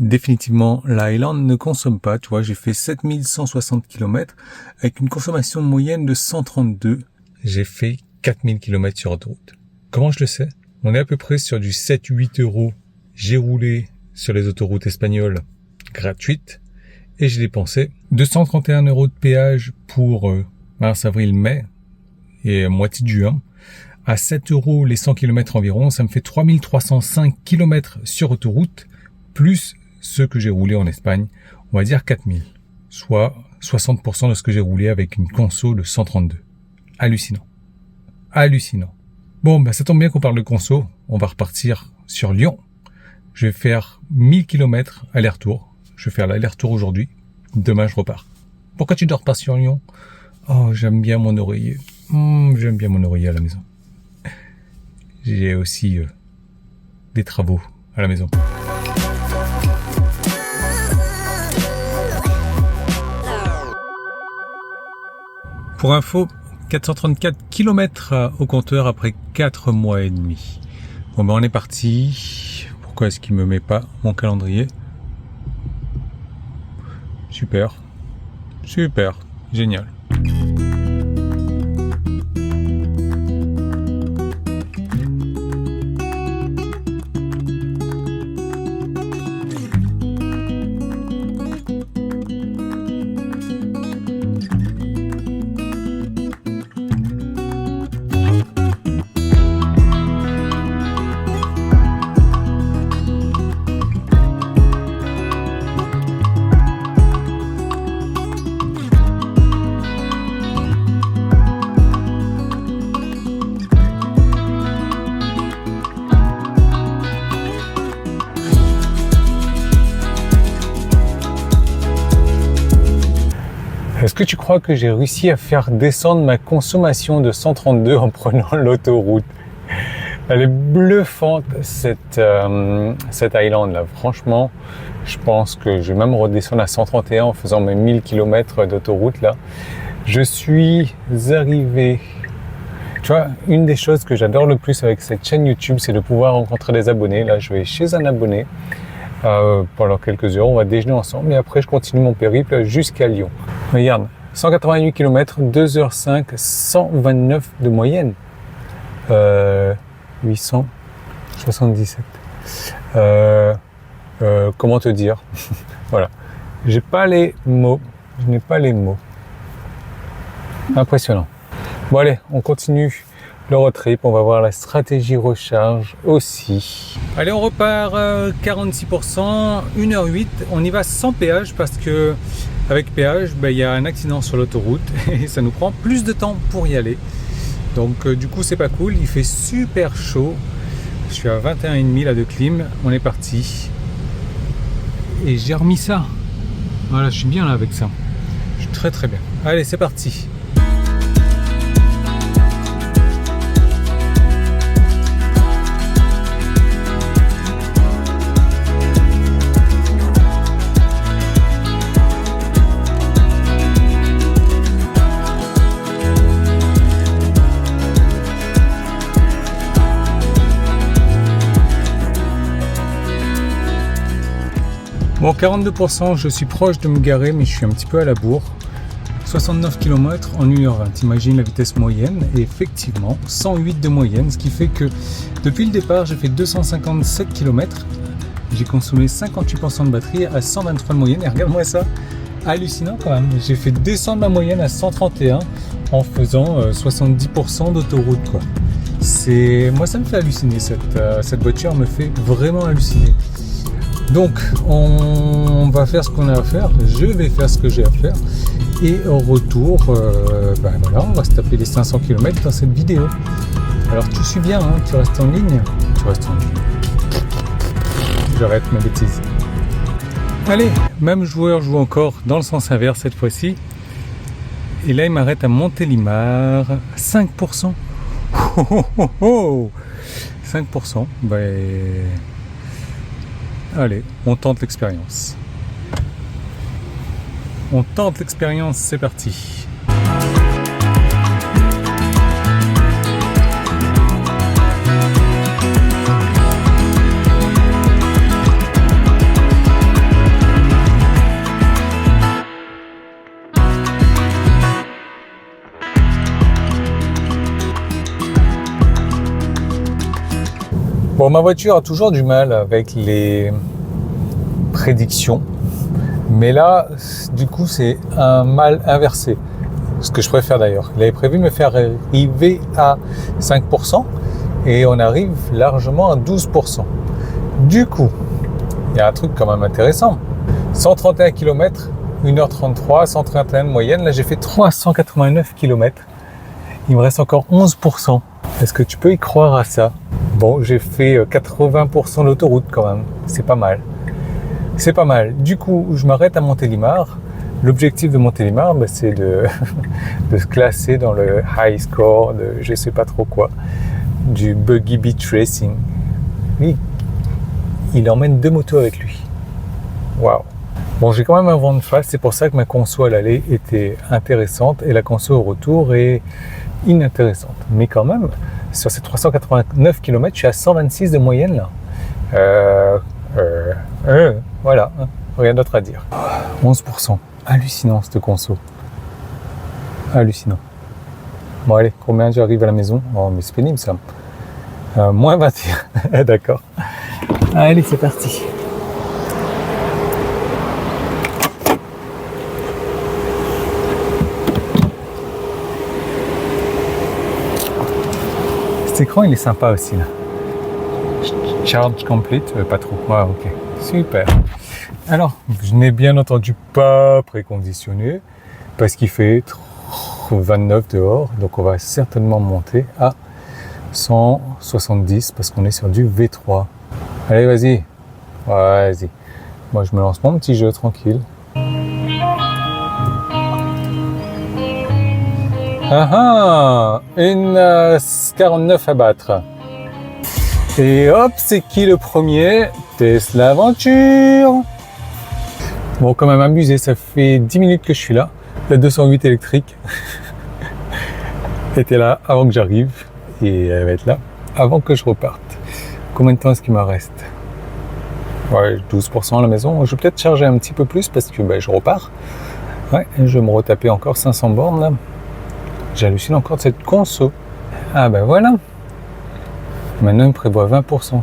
Définitivement, la Highland ne consomme pas. Tu vois, j'ai fait 7160 km avec une consommation moyenne de 132. J'ai fait 4000 km sur autoroute. Comment je le sais? On est à peu près sur du 7-8 euros. J'ai roulé sur les autoroutes espagnoles gratuites et j'ai dépensé 231 euros de péage pour mars, avril, mai et moitié de juin. À 7 euros les 100 km environ, ça me fait 3305 km sur autoroute, plus ceux que j'ai roulé en Espagne, on va dire 4000, soit 60% de ce que j'ai roulé avec une conso de 132. Hallucinant. Hallucinant. Bon, ça tombe bien qu'on parle de conso, on va repartir sur Lyon. Je vais faire 1000 km aller-retour. Je vais faire l'aller-retour aujourd'hui. Demain, je repars. Pourquoi tu dors pas sur Lyon? Oh, j'aime bien mon oreiller. J'aime bien mon oreiller à la maison. J'ai aussi des travaux à la maison. Pour info, 434 km au compteur après 4 mois et demi. Bon on est parti. Pourquoi est-ce qu'il me met pas mon calendrier? Super. Super. Génial. Est-ce que tu crois que j'ai réussi à faire descendre ma consommation de 132 en prenant l'autoroute? Elle est bluffante cette Highland là. Franchement, je pense que je vais même redescendre à 131 en faisant mes 1000 km d'autoroute là. Je suis arrivé. Tu vois, une des choses que j'adore le plus avec cette chaîne YouTube, c'est de pouvoir rencontrer des abonnés. Là, je vais chez un abonné pendant quelques heures. On va déjeuner ensemble et après, je continue mon périple jusqu'à Lyon. Regarde, 188 km, 2h05, 129 de moyenne. 877. Comment te dire? Voilà. J'ai pas les mots. Je n'ai pas les mots. Impressionnant. Bon allez, on continue le road trip. On va voir la stratégie recharge aussi. Allez, on repart 46%, 1h08. On y va sans péage parce que avec péage, il y a un accident sur l'autoroute et ça nous prend plus de temps pour y aller. Donc du coup, c'est pas cool. Il fait super chaud. Je suis à 21,5 là de clim. On est parti. Et j'ai remis ça. Voilà, je suis bien là avec ça. Je suis très très bien. Allez, c'est parti. Bon, 42%, je suis proche de me garer, mais je suis un petit peu à la bourre. 69 km en 1h20, t'imagines la vitesse moyenne, et effectivement, 108 de moyenne, ce qui fait que depuis le départ, j'ai fait 257 km, j'ai consommé 58% de batterie à 123 de moyenne, et regarde-moi ça, hallucinant quand même. J'ai fait descendre ma moyenne à 131 en faisant 70% d'autoroute, quoi. Moi, ça me fait halluciner, cette voiture me fait vraiment halluciner. Donc, on va faire ce qu'on a à faire, je vais faire ce que j'ai à faire, et au retour, voilà, on va se taper les 500 km dans cette vidéo. Alors, tu suis bien, hein, tu restes en ligne. Tu restes en ligne. J'arrête ma bêtise. Allez, même joueur joue encore dans le sens inverse cette fois-ci. Et là, il m'arrête à Montélimar, 5%. 5%, allez, on tente l'expérience. On tente l'expérience, c'est parti. Bon, ma voiture a toujours du mal avec les prédictions. Mais là, du coup, c'est un mal inversé. Ce que je préfère d'ailleurs. Il avait prévu de me faire arriver à 5% et on arrive largement à 12%. Du coup, il y a un truc quand même intéressant. 131 km, 1h33, 131 de moyenne. Là, j'ai fait 389 km. Il me reste encore 11%. Est-ce que tu peux y croire à ça? Bon, j'ai fait 80% d'autoroute quand même. C'est pas mal. C'est pas mal. Du coup, je m'arrête à Montélimar. L'objectif de Montélimar, c'est de se classer dans le high score de je sais pas trop quoi, du Buggy Beach Racing. Oui, il emmène 2 motos avec lui. Waouh. Bon, j'ai quand même un vent de face, c'est pour ça que ma conso à l'aller était intéressante et la conso au retour est inintéressante. Mais quand même, sur ces 389 km, je suis à 126 de moyenne là. Voilà, rien d'autre à dire. 11%. Hallucinant cette conso. Hallucinant. Bon allez, combien j'arrive à la maison? Oh mais c'est pénible ça. Moins 21. D'accord. Allez, c'est parti. Cet écran il est sympa aussi là. Charge complete, pas trop. Ouais, ok. Super. Alors, je n'ai bien entendu pas préconditionné parce qu'il fait 29 dehors, donc on va certainement monter à 170 parce qu'on est sur du V3. Allez, vas-y. Ouais, vas-y. Moi, je me lance mon petit jeu tranquille. Ah ah, une 49 à battre. Et hop, c'est qui le premier? Tesla Aventure. Bon, quand même abusé, ça fait 10 minutes que je suis là. La 208 électrique était là avant que j'arrive et elle va être là avant que je reparte. Combien de temps est-ce qu'il me reste? Ouais, 12% à la maison. Je vais peut-être charger un petit peu plus parce que je repars. Ouais, je vais me retaper encore 500 bornes là. J'hallucine encore de cette conso. Ah ben voilà. Maintenant, il me prévoit 20%.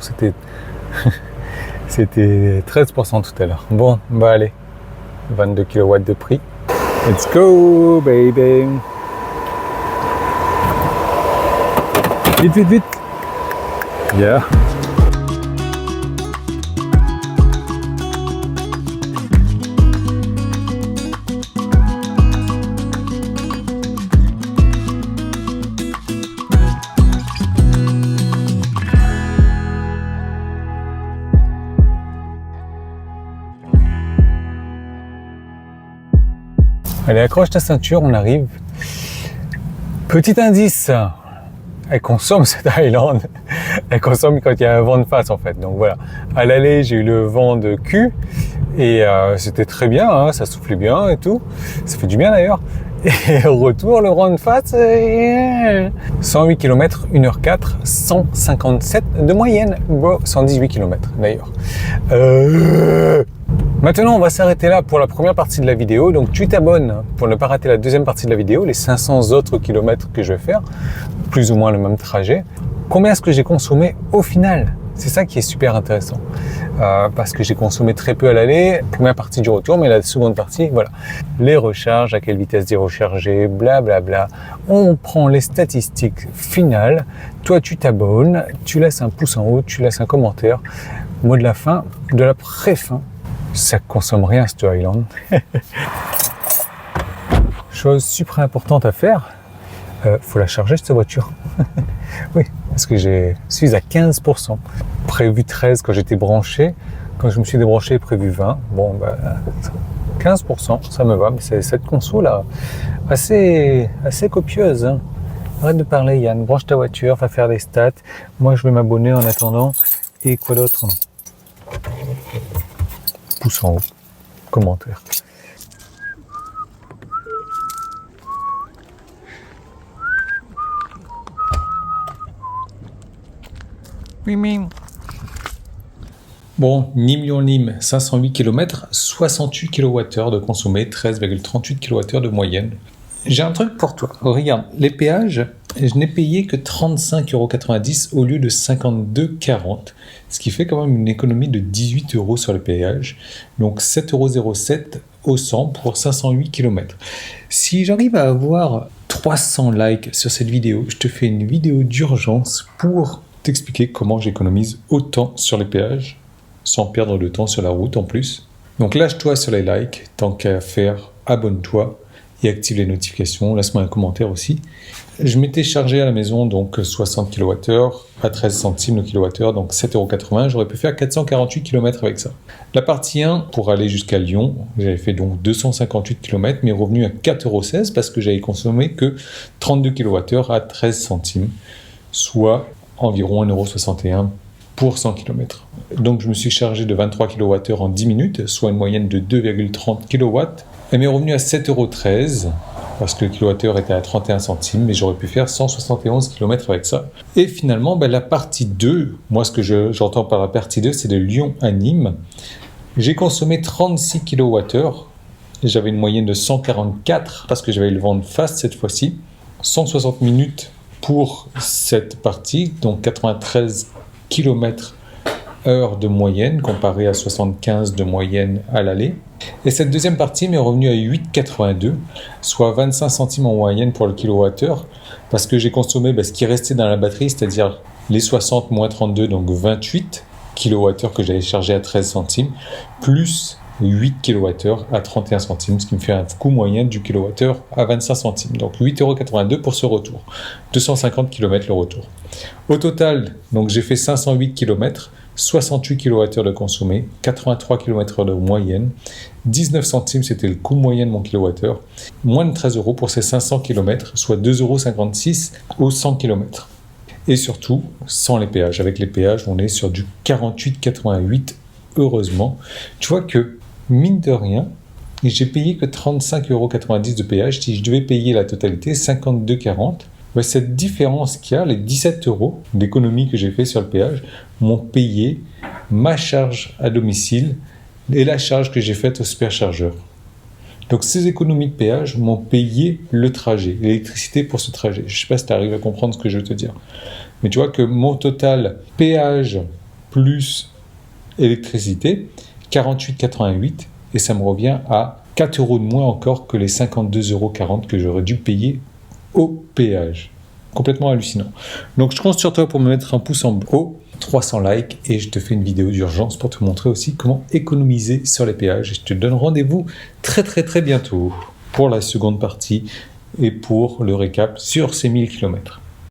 C'était 13% tout à l'heure. Bon, bah allez. 22 kW de prix. Let's go, baby. Vite, vite, vite. Yeah. Allez, accroche ta ceinture, on arrive. Petit indice, elle consomme cette Highland. Elle consomme quand il y a un vent de face en fait. Donc voilà, à l'aller j'ai eu le vent de cul et c'était très bien, hein, ça soufflait bien et tout. Ça fait du bien d'ailleurs. Et au retour, le vent de face, 108 km, 1h04, 157 de moyenne. Bon, 118 km d'ailleurs. Maintenant, on va s'arrêter là pour la première partie de la vidéo. Donc, tu t'abonnes pour ne pas rater la deuxième partie de la vidéo, les 500 autres kilomètres que je vais faire, plus ou moins le même trajet. Combien est-ce que j'ai consommé au final? C'est ça qui est super intéressant. Parce que j'ai consommé très peu à l'aller, première partie du retour, mais la seconde partie, voilà. Les recharges, à quelle vitesse d'y recharger, blablabla. On prend les statistiques finales. Toi, tu t'abonnes, tu laisses un pouce en haut, tu laisses un commentaire. Mot de la fin, de la pré-fin. Ça consomme rien, cette Highland. Chose super importante à faire, faut la charger cette voiture. Oui, parce que je suis à 15%. Prévu 13 quand j'étais branché. Quand je me suis débranché, prévu 20. Bon, 15%, ça me va. Mais c'est cette conso là, assez copieuse. Hein. Arrête de parler, Yann. Branche ta voiture, va faire des stats. Moi, je vais m'abonner en attendant. Et quoi d'autre? Pouce en haut, commentaire. Bon, Nîmes-Lyon-Nîmes, 508 km, 68 kWh de consommé, 13,38 kWh de moyenne. J'ai un truc pour toi. Regarde, les péages, Et je n'ai payé que 35,90 € au lieu de 52,40 €, ce qui fait quand même une économie de 18 € sur le péage, donc 7,07 € au 100 pour 508 km. Si j'arrive à avoir 300 likes sur cette vidéo, je te fais une vidéo d'urgence pour t'expliquer comment j'économise autant sur les péages, sans perdre de temps sur la route en plus. Donc lâche-toi sur les likes, tant qu'à faire, abonne-toi et active les notifications, laisse-moi un commentaire aussi. Je m'étais chargé à la maison donc 60 kWh à 13 centimes le kWh, donc 7,80 €. J'aurais pu faire 448 km avec ça. La partie 1, pour aller jusqu'à Lyon, j'avais fait donc 258 km, mais revenu à 4,16 € parce que j'avais consommé que 32 kWh à 13 centimes, soit environ 1,61 € pour 100 km. Donc je me suis chargé de 23 kWh en 10 minutes, soit une moyenne de 2,30 kW. Elle m'est revenue à 7,13 € parce que le kilowattheure était à 31 centimes, mais j'aurais pu faire 171 km avec ça. Et finalement, la partie 2, moi ce que j'entends par la partie 2, c'est de Lyon à Nîmes. J'ai consommé 36 kWh, j'avais une moyenne de 144 parce que j'avais le vent de face cette fois-ci. 160 minutes pour cette partie, donc 93 km/h de moyenne, comparé à 75 de moyenne à l'aller. Et cette deuxième partie m'est revenue à 8,82, soit 25 centimes en moyenne pour le kilowattheure, parce que j'ai consommé ce qui restait dans la batterie, c'est-à-dire les 60 moins 32, donc 28 kWh que j'avais chargé à 13 centimes, plus 8 kWh à 31 centimes, ce qui me fait un coût moyen du kilowattheure à 25 centimes. Donc 8,82 € pour ce retour. 250 km le retour. Au total, donc j'ai fait 508 km, 68 kWh de consommé, 83 km/h de moyenne, 19 centimes c'était le coût moyen de mon kilowattheure, moins de 13 € pour ces 500 km, soit 2,56 € au 100 km. Et surtout, sans les péages. Avec les péages, on est sur du 48,88 €, heureusement. Tu vois que, mine de rien, j'ai payé que 35,90 € de péage. Si je devais payer la totalité, 52,40 €, cette différence qu'il y a, les 17 € d'économie que j'ai fait sur le péage, m'ont payé ma charge à domicile et la charge que j'ai faite au superchargeur. Donc ces économies de péage m'ont payé le trajet, l'électricité pour ce trajet. Je ne sais pas si tu arrives à comprendre ce que je veux te dire. Mais tu vois que mon total péage plus électricité, 48,88 € et ça me revient à 4 € de moins encore que les 52,40 € que j'aurais dû payer au péage. Complètement hallucinant. Donc je compte sur toi pour me mettre un pouce en haut, 300 likes et je te fais une vidéo d'urgence pour te montrer aussi comment économiser sur les péages. Et je te donne rendez-vous très très très bientôt pour la seconde partie et pour le récap sur ces 1000 km.